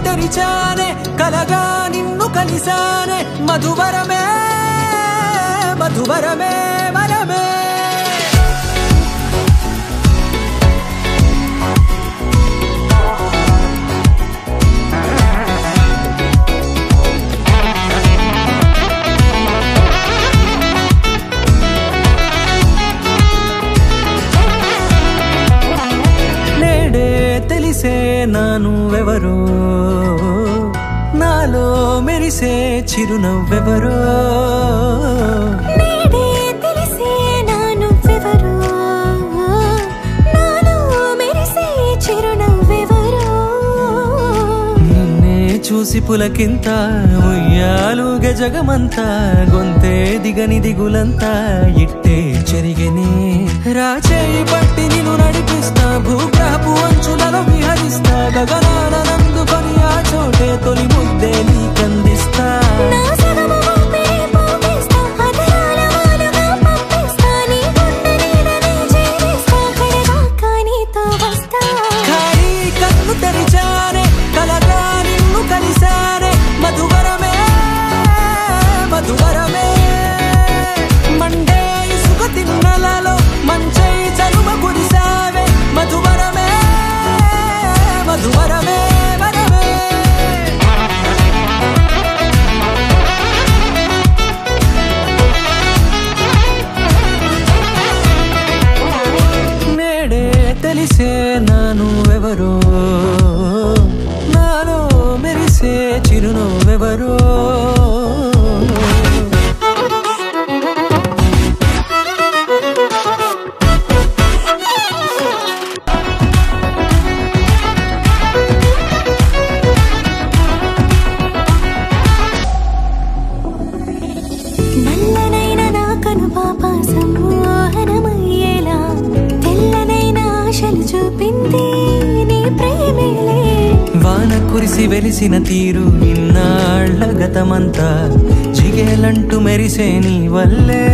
తెరిచానే కలగా నిన్ను కలిసానే మధువరమే మధువరమే వరమే తెలిసే నానువెవరో నాలో మెరిసే చిరునవ్వెవరో నేడే తెలిసే నానువెవరో నాలో మెరిసే చిరునవ్వెవరో నిన్నే చూసి పులకింత ఉయ్యాలుగ జగమంతా గొంతే దిగని దిగులంతా ఇట్టే చెరిగనే రాచేయి పట్టి నిన్ను నడిపిస్తా భూగ్రహపు అంచులలో విహరిస్తా గగనాన నందుకొని ఆ చోటే తొలి ముద్దే నీకందిస్తా నా సగము ఊపిరి పోగేస్తా అదరాల వాలుగా పంపిస్తా నీ గుండె నీడనే చేరిస్తా కడదాకా నీతో వస్తా ఖాళీ కన్ను తెరిచానే కలగా నిన్ను కలిసానే మధువరమే మధువరమే మండే ఇసుక తిన్నలలో మంచై చలువ కురిసావే మధువరమే మధువరమే వరమే నేడే తెలిసే నానువెవరో నాలో మెరిసే చిరునవ్వెవరో నల్లనైన నా కనుపాప సమ్మోహనమయ్యేలా తెల్లనైన ఆశలు చూపింది నీ ప్రేమేలే వాన కురిసి వెలిసిన తీరు ఇన్నాళ్ల గతమంతా జిగేలంటూ మెరిసే నీ వల్లే